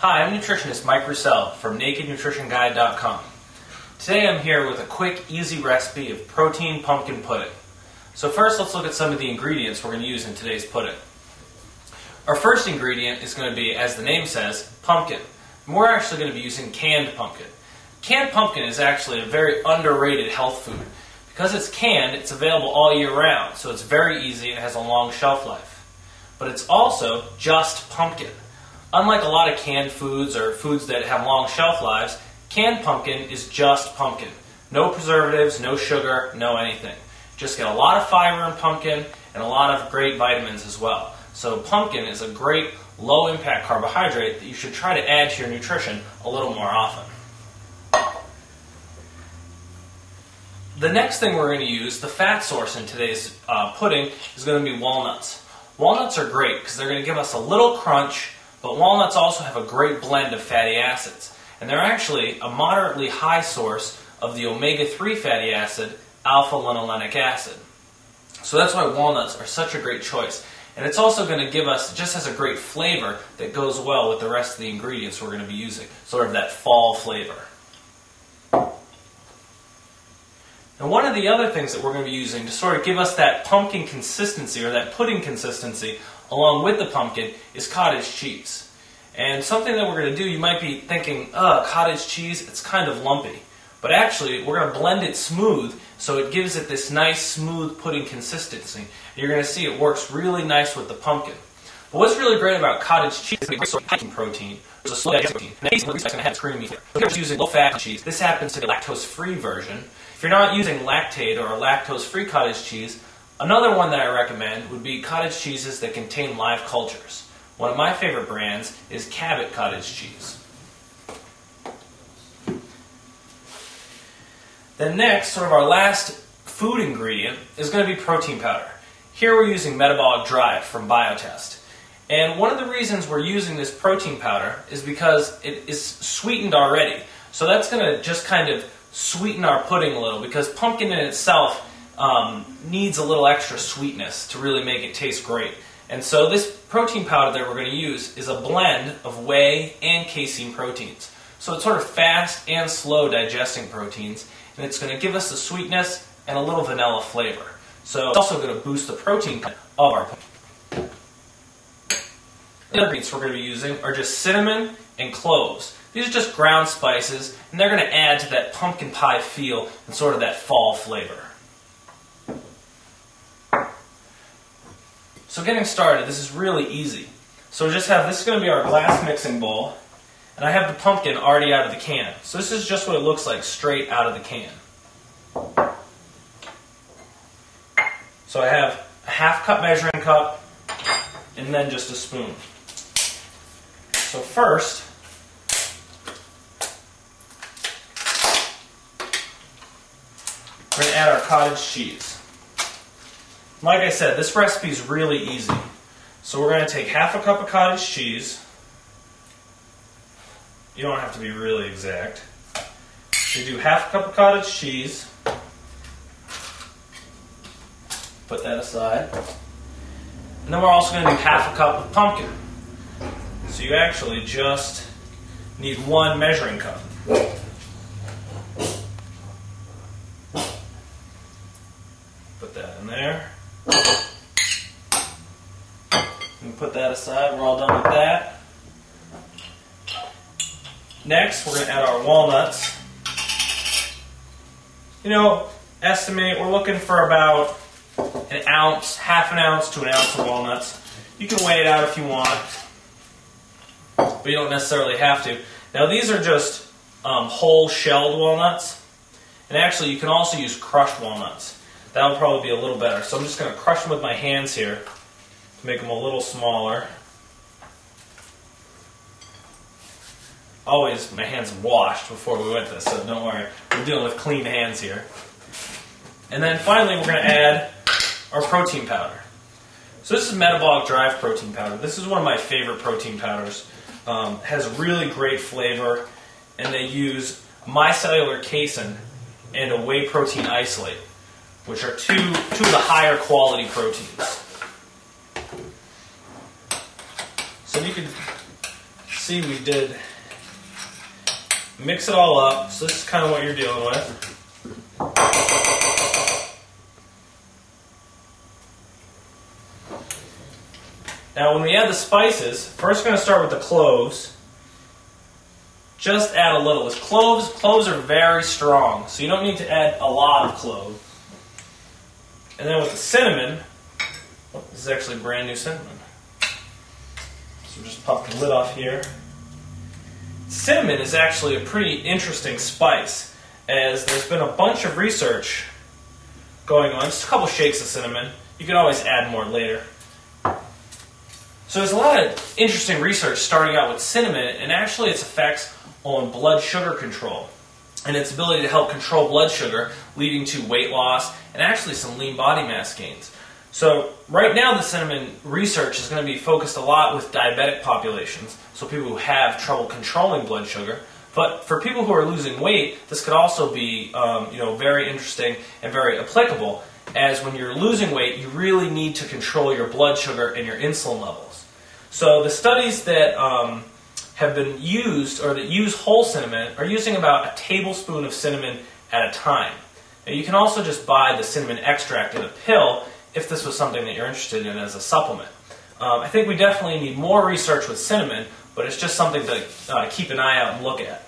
Hi, I'm nutritionist Mike Roussel from NakedNutritionGuide.com. Today I'm here with a quick, easy recipe of protein pumpkin pudding. So first let's look at some of the ingredients we're going to use in today's pudding. Our first ingredient is going to be, as the name says, pumpkin. And we're actually going to be using canned pumpkin. Canned pumpkin is actually a very underrated health food. Because it's canned, it's available all year round, so it's very easy and has a long shelf life. But it's also just pumpkin. Unlike a lot of canned foods or foods that have long shelf lives, canned pumpkin is just pumpkin. No preservatives, no sugar, no anything. Just get a lot of fiber in pumpkin and a lot of great vitamins as well. So pumpkin is a great low-impact carbohydrate that you should try to add to your nutrition a little more often. The next thing we're going to use, the fat source in today's pudding, is going to be walnuts. Walnuts are great because they're going to give us a little crunch, but walnuts also have a great blend of fatty acids. And they're actually a moderately high source of the omega-3 fatty acid, alpha-linolenic acid. So that's why walnuts are such a great choice. And it's also going to give us, just has a great flavor that goes well with the rest of the ingredients we're going to be using. Sort of that fall flavor. And one of the other things that we're going to be using to sort of give us that pumpkin consistency or that pudding consistency along with the pumpkin is cottage cheese. And something that we're going to do, you might be thinking, cottage cheese, it's kind of lumpy. But actually, we're going to blend it smooth so it gives it this nice smooth pudding consistency. And you're going to see it works really nice with the pumpkin. But what's really great about cottage cheese is it's a high protein. There's a slow digesting protein. And it's going to have creamy flavor. So if you're using low-fat cheese, this happens to be a lactose-free version. If you're not using lactate or a lactose-free cottage cheese, another one that I recommend would be cottage cheeses that contain live cultures. One of my favorite brands is Cabot cottage cheese. Then next, sort of our last food ingredient is going to be protein powder. Here we're using Metabolic Drive from Biotest. And one of the reasons we're using this protein powder is because it is sweetened already. So that's going to just kind of sweeten our pudding a little, because pumpkin in itself needs a little extra sweetness to really make it taste great. And so this protein powder that we're going to use is a blend of whey and casein proteins. So it's sort of fast and slow digesting proteins, and it's going to give us the sweetness and a little vanilla flavor. So it's also going to boost the protein content of our pumpkin. The other ingredients we're going to be using are just cinnamon and cloves. These are just ground spices, and they're going to add to that pumpkin pie feel and sort of that fall flavor. So getting started, this is really easy. So we just have, this is going to be our glass mixing bowl, and I have the pumpkin already out of the can. So this is just what it looks like straight out of the can. So I have a half-cup measuring cup, and then just a spoon. So first, we're going to add our cottage cheese. Like I said, this recipe is really easy. So we're going to take half a cup of cottage cheese. You don't have to be really exact. You do half a cup of cottage cheese. Put that aside. And then we're also going to do half a cup of pumpkin. So you actually just need one measuring cup. Put that in there. And put that aside. We're all done with that. Next, we're going to add our walnuts. Estimate we're looking for about an ounce, half an ounce to an ounce of walnuts. You can weigh it out if you want, but you don't necessarily have to. Now these are just whole shelled walnuts, and actually you can also use crushed walnuts. That would probably be a little better. So I'm just going to crush them with my hands here to make them a little smaller. Always, my hands washed before we went this, so don't worry. We're dealing with clean hands here. And then finally we're going to add our protein powder. So this is Metabolic Drive protein powder. This is one of my favorite protein powders. Has really great flavor, and they use micellar casein and a whey protein isolate, which are two of the higher quality proteins. So you can see we did mix it all up. So this is kind of what you're dealing with. Now when we add the spices, first we're going to start with the cloves. Just add a little. With cloves are very strong, so you don't need to add a lot of clove. And then with the cinnamon, this is actually brand new cinnamon. So just pop the lid off here. Cinnamon is actually a pretty interesting spice, as there's been a bunch of research going on. Just a couple shakes of cinnamon. You can always add more later. So there's a lot of interesting research starting out with cinnamon and actually its effects on blood sugar control and its ability to help control blood sugar, leading to weight loss and actually some lean body mass gains. So right now the cinnamon research is going to be focused a lot with diabetic populations, so people who have trouble controlling blood sugar. But for people who are losing weight, this could also be very interesting and very applicable, as when you're losing weight, you really need to control your blood sugar and your insulin levels. So the studies that have been used, or that use whole cinnamon, are using about a tablespoon of cinnamon at a time. Now you can also just buy the cinnamon extract in a pill if this was something that you're interested in as a supplement. I think we definitely need more research with cinnamon, but it's just something to keep an eye out and look at.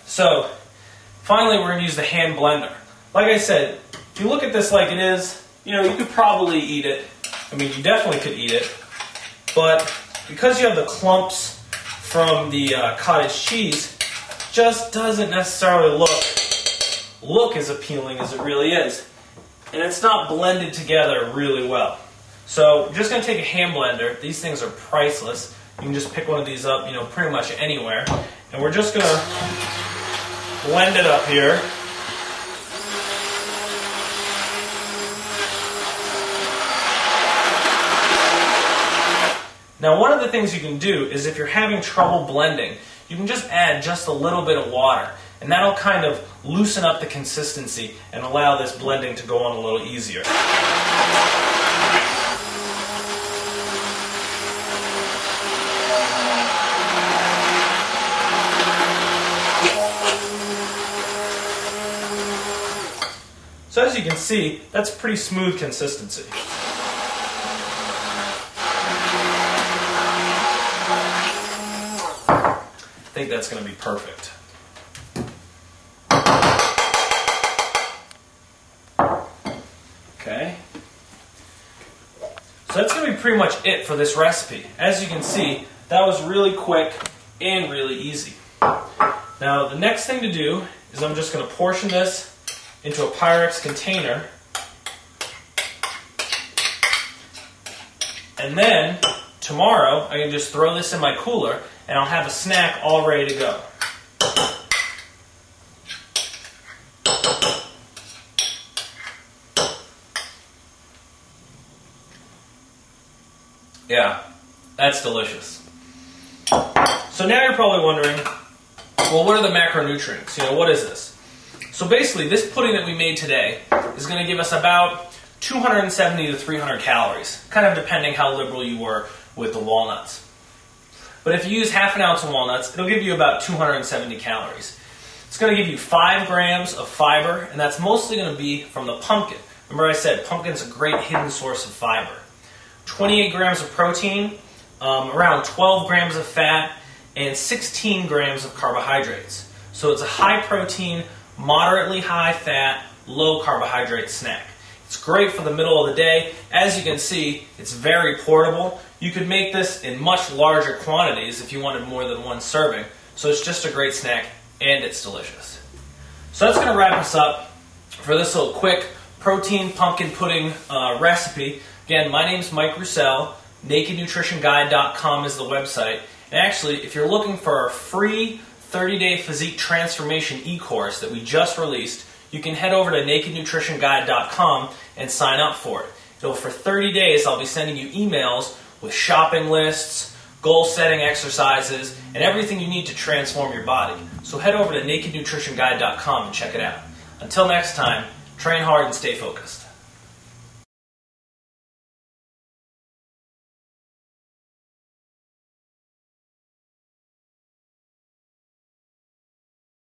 So finally we're going to use the hand blender. Like I said, if you look at this like it is, you could probably eat it. I mean, you definitely could eat it. But because you have the clumps from the cottage cheese, it just doesn't necessarily look as appealing as it really is. And it's not blended together really well. So we're just going to take a hand blender. These things are priceless. You can just pick one of these up, pretty much anywhere. And we're just going to blend it up here. Now one of the things you can do is, if you're having trouble blending, you can just add just a little bit of water, and that'll kind of loosen up the consistency and allow this blending to go on a little easier. So as you can see, that's pretty smooth consistency. I think that's going to be perfect. Okay. So that's going to be pretty much it for this recipe. As you can see, that was really quick and really easy. Now the next thing to do is I'm just going to portion this into a Pyrex container. And then tomorrow I can just throw this in my cooler and I'll have a snack all ready to go. Yeah, that's delicious. So now you're probably wondering, well, what are the macronutrients? What is this? So basically, this pudding that we made today is going to give us about 270 to 300 calories, kind of depending how liberal you were with the walnuts. But if you use half an ounce of walnuts, it'll give you about 270 calories. It's going to give you 5 grams of fiber, and that's mostly going to be from the pumpkin. Remember I said pumpkin's a great hidden source of fiber. 28 grams of protein, around 12 grams of fat, and 16 grams of carbohydrates. So it's a high protein, moderately high fat, low carbohydrate snack. It's great for the middle of the day. As you can see, it's very portable. You could make this in much larger quantities if you wanted more than one serving. So it's just a great snack, and it's delicious. So that's going to wrap us up for this little quick protein pumpkin pudding recipe. Again, my name's Mike Roussel. NakedNutritionGuide.com is the website. And actually, if you're looking for our free 30-day physique transformation e-course that we just released, you can head over to NakedNutritionGuide.com and sign up for it. So for 30 days, I'll be sending you emails with shopping lists, goal-setting exercises, and everything you need to transform your body. So head over to NakedNutritionGuide.com and check it out. Until next time, train hard and stay focused.